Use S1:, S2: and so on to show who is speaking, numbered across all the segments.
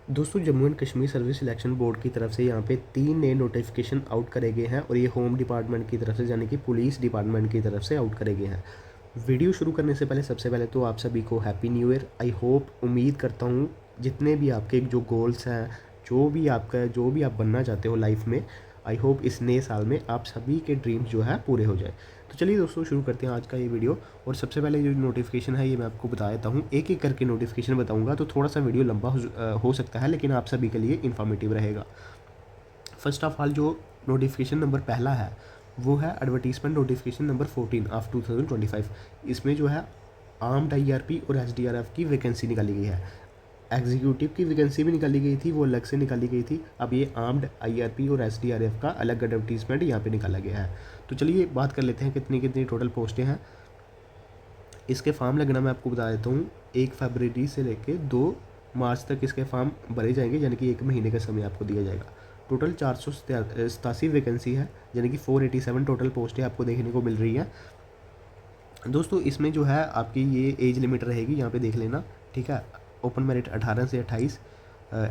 S1: दोस्तों Jammu and Kashmir service selection board की तरफ से यहाँ पे 3 नए नोटिफिकेशन आउट करे गए हैं और ये होम डिपार्टमेंट की तरफ से यानी कि पुलिस डिपार्टमेंट की तरफ से आउट करे गए हैं। वीडियो शुरू करने से पहले सबसे पहले तो आप सभी को happy new year. I hope, उम्मीद करता हूँ जितने भी आपके जो गोल्स हैं, जो भी आप बनना चाहते हो लाइफ में, आई होप इस नए साल में आप सभी के ड्रीम्स जो है पूरे हो जाए। तो चलिए दोस्तों शुरू करते हैं आज का ये वीडियो। और सबसे पहले जो नोटिफिकेशन है ये मैं आपको बता देता हूँ, एक एक करके नोटिफिकेशन बताऊँगा तो थोड़ा सा वीडियो लंबा हो सकता है, लेकिन आप सभी के लिए इन्फॉर्मेटिव रहेगा। फर्स्ट ऑफ ऑल जो नोटिफिकेशन नंबर पहला है वो है एडवर्टीजमेंट नोटिफिकेशन नंबर 14 ऑफ 2025। इसमें जो है आर्म्ड IRP और SDRF की वैकेंसी निकाली गई है। एग्जीक्यूटिव की वैकेंसी भी निकाली गई थी, वो अलग से निकाली गई थी। अब ये आर्म्ड IRP और SDRF का अलग एडवर्टीजमेंट यहाँ पे निकाला गया है। तो चलिए बात कर लेते हैं कितनी कितनी टोटल पोस्टें हैं। इसके फॉर्म लगना मैं आपको बता देता हूँ, 1 फरवरी से लेकर 2 मार्च तक इसके फॉर्म भरे जाएंगे, यानी कि 1 महीने का समय आपको दिया जाएगा। टोटल 487 वैकेंसी है, यानी कि 487 टोटल पोस्टें आपको देखने को मिल रही है। दोस्तों इसमें जो है आपकी ये एज लिमिट रहेगी, यहाँ पे देख लेना, ठीक है। ओपन मेरिट 18 से 28,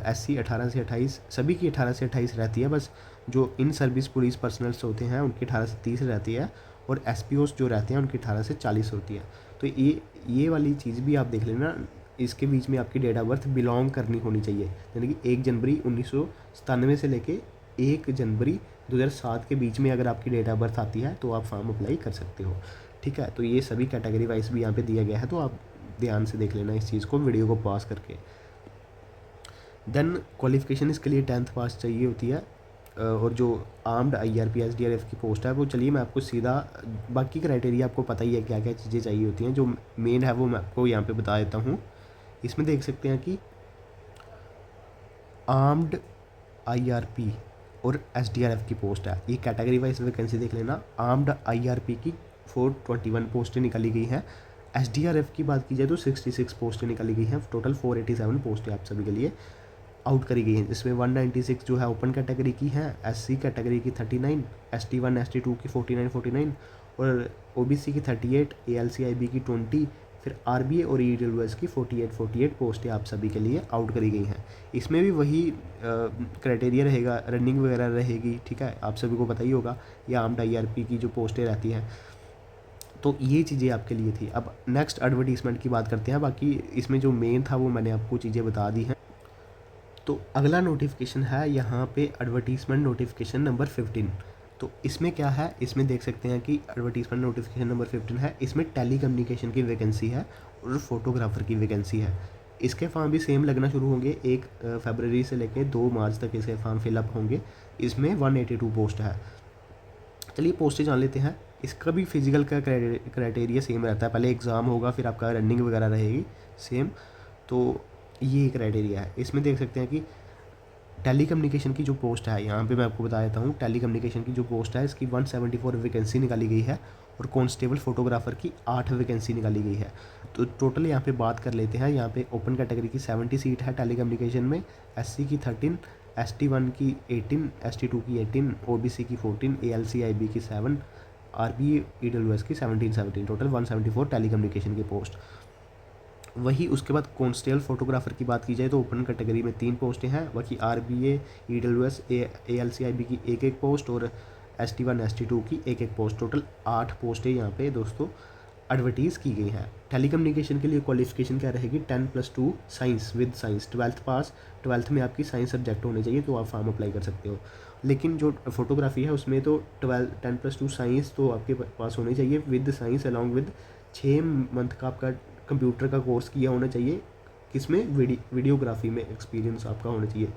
S1: SC 18 से 28, सभी की 18 से 28 रहती है। बस जो इन सर्विस पुलिस पर्सनल्स होते हैं उनकी 18 से 30 रहती है, और SPOs जो रहते हैं उनकी 18 से 40 होती है। तो ये वाली चीज़ भी आप देख लेना। इसके बीच में आपकी डेट ऑफ बर्थ बिलोंग करनी होनी चाहिए, यानी कि 1 जनवरी 1997 से लेके 1 जनवरी 2007 के बीच में अगर आपकी डेट ऑफ बर्थ आती है तो आप फॉर्म अप्लाई कर सकते हो, ठीक है। तो ये सभी कैटेगरी वाइज भी यहाँ पे दिया गया है, तो आप ध्यान से देख लेना इस चीज़ को, वीडियो को पॉज करके। देन क्वालिफिकेशन इसके लिए 10th पास चाहिए होती है। और जो आर्म्ड IRP SDRF की पोस्ट है वो, चलिए मैं आपको सीधा, बाकी क्राइटेरिया आपको पता ही है क्या क्या चीज़ें चाहिए होती हैं, जो मेन है वो मैं आपको यहाँ पे बता देता हूँ। इसमें देख सकते हैं कि आर्म्ड IRP और SDRF की पोस्ट है, ये कैटेगरी वाइज वैकेंसी देख लेना। आर्म्ड IRP की 421 पोस्टें निकाली गई हैं। SDRF की बात की जाए तो 66 पोस्टें निकाली गई हैं। टोटल 487 पोस्टें आप सभी के लिए आउट करी गई हैं, जिसमें 196 जो है ओपन कैटेगरी की हैं, SC कैटेगरी की 39, ST1 ST2 की 49 और OBC की 38, ALCIB की 20, फिर RBA और EWS की 48 पोस्टें आप सभी के लिए आउट करी गई हैं। इसमें भी वही क्राइटेरिया रहेगा, रनिंग वगैरह रहेगी, ठीक है, आप सभी को पता ही होगा। ये आर्म्ड IRP की जो पोस्टें रहती हैं, तो ये चीज़ें आपके लिए थी। अब नेक्स्ट एडवर्टीजमेंट की बात करते हैं। बाकी इसमें जो मेन था वो मैंने आपको चीज़ें बता दी हैं। तो अगला नोटिफिकेशन है यहाँ पे एडवर्टीजमेंट नोटिफिकेशन नंबर 15। तो इसमें क्या है, इसमें देख सकते हैं कि एडवर्टीजमेंट नोटिफिकेशन नंबर 15 है। इसमें टेली कम्युनिकेशन की वैकेंसी है और फोटोग्राफर की वैकेंसी है। इसके फॉर्म भी सेम लगना शुरू होंगे, 1 फरवरी से लेकर 2 मार्च तक इसके फॉर्म फिलअप होंगे। इसमें 182 पोस्ट है। चलिए पोस्टें जान लेते हैं। इसका भी फिजिकल का क्राइटेरिया सेम रहता है, पहले एग्ज़ाम होगा फिर आपका रनिंग वगैरह रहेगी सेम। तो ये क्राइटेरिया है। इसमें देख सकते हैं कि टेली कम्युनिकेशन की जो पोस्ट है, यहाँ पे मैं आपको बता देता हूँ, टेली कम्युनिकेशन की जो पोस्ट है इसकी 174 वैकेंसी निकाली गई है, और कांस्टेबल फोटोग्राफर की 8 वैकेंसी निकाली गई है। तो टोटल यहाँ पे बात कर लेते हैं। यहाँ पे ओपन कैटेगरी की 70 सीट है टेली कम्युनिकेशन में, SC की 13, ST1 की 18, ST2 की 18, OBC की 14, ALCIB की 7, RBA EWS की 17, टोटल 174 टेली कम्युनिकेशन की पोस्ट। वही उसके बाद कांस्टेबल फोटोग्राफर की बात की जाए तो ओपन कैटेगरी में 3 पोस्टें हैं, बाकी RBA EWS ALCIB की 1 पोस्ट और ST1 ST2 की 1 पोस्ट, टोटल 8 पोस्टें यहाँ पे दोस्तों एडवर्टीज़ की गई हैं। टेली कम्युनिकेशन के लिए क्वालिफिकेशन क्या रहेगी, 10+2 science with science, 12th pass, 12th में आपकी साइंस सब्जेक्ट होने चाहिए तो आप फॉर्म अप्लाई कर सकते हो। लेकिन जो फोटोग्राफी है उसमें तो 10+2 साइंस तो आपके पास होनी चाहिए, with science along with 6 month का आपका कंप्यूटर का कोर्स किया होना चाहिए। किसमें, वीडियोग्राफी में एक्सपीरियंस आपका होना चाहिए।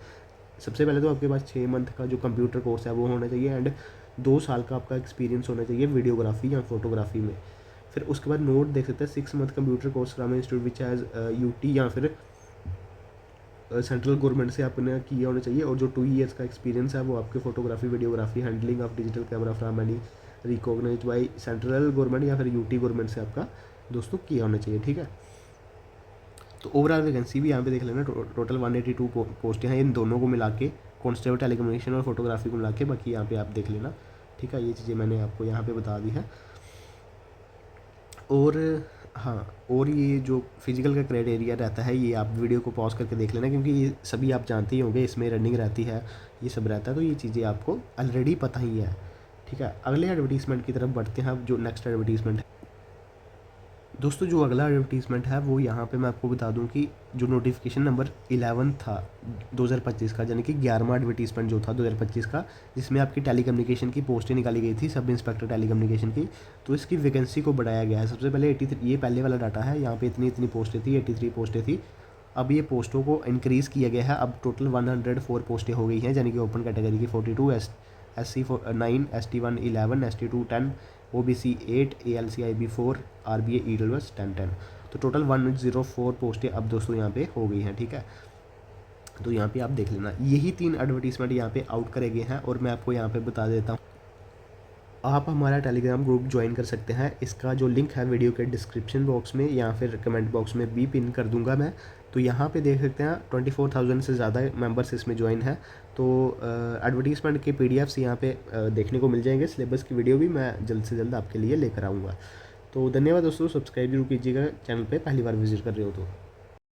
S1: सबसे पहले तो आपके पास 6 मंथ का जो कंप्यूटर कोर्स है वो होना चाहिए, एंड 2 साल का आपका एक्सपीरियंस होना चाहिए वीडियोग्राफी या फोटोग्राफी में। फिर उसके बाद नोट देख सकते हैं, 6 month computer course from institute which has UT या फिर सेंट्रल गवर्नमेंट से आपने किया होना चाहिए, और जो 2 ईयर्स का एक्सपीरियंस है वो आपके photography videography handling of digital camera from any recognised by central government या फिर UT गवर्नमेंट से आपका दोस्तों किया होना चाहिए, ठीक है। तो ओवरऑल वैकेंसी भी यहाँ पे देख लेना, टोटल 182 पोस्टें हैं इन दोनों को मिला के, कांस्टेबल टेलीकम्युनिकेशन और फोटोग्राफी को मिला के, बाकी यहाँ पे आप देख लेना, ठीक है। ये चीज़ें मैंने आपको यहाँ पे बता दी है। और हाँ, और ये जो फिजिकल का क्राइटेरिया रहता है ये आप वीडियो को पॉज करके देख लेना, क्योंकि ये सभी आप जानते ही होंगे, इसमें रनिंग रहती है, ये सब रहता है, तो ये चीज़ें आपको ऑलरेडी पता ही है। ठीक है, अगले एडवर्टीज़मेंट की तरफ बढ़ते हैं। अब जो नेक्स्ट एडवर्टीज़मेंट है दोस्तों, जो अगला एडवर्टीज़मेंट है वो यहाँ पे मैं आपको बता दूं कि जो नोटिफिकेशन नंबर 11 था 2025 का, यानी कि 11वां एडवर्टीज़मेंट जो था 2025 का, जिसमें आपकी टेलीकम्युनिकेशन की पोस्टें निकाली गई थी, सब इंस्पेक्टर टेलीकम्युनिकेशन की, तो इसकी वैकेंसी को बढ़ाया गया है। सबसे पहले 83, ये पहले वाला डाटा है, यहाँ पे इतनी इतनी पोस्टें थी, 83 पोस्टें थी। अब ये पोस्टों को इंक्रीज़ किया गया है, अब टोटल 104 पोस्टें हो गई हैं, यानी कि ओपन कैटेगरी की 42, SC 9, ST 1 11, ST 2 10, OBC 8, ALCIB 4, RBA EWS 10। तो टोटल 104 पोस्टें अब दोस्तों यहाँ पे हो गई हैं। ठीक है, तो यहाँ पे आप देख लेना, यही 3 एडवर्टीज़मेंट यहाँ पे आउट करे गए हैं। और मैं आपको यहाँ पे बता देता हूँ, आप हमारा टेलीग्राम ग्रुप ज्वाइन कर सकते हैं। इसका जो लिंक है वीडियो के डिस्क्रिप्शन बॉक्स में या फिर कमेंट बॉक्स में भी पिन कर दूंगा मैं। तो यहाँ पे देख सकते हैं 24,000 से ज़्यादा मेंबर्स इसमें ज्वाइन है। तो एडवर्टीज़मेंट के PDFs यहाँ पे देखने को मिल जाएंगे। सिलेबस की वीडियो भी मैं जल्द से जल्द आपके लिए लेकर आऊँगा। तो धन्यवाद दोस्तों, सब्सक्राइब जरूर कीजिएगा चैनल पर, पहली बार विजिट कर रहे हो तो।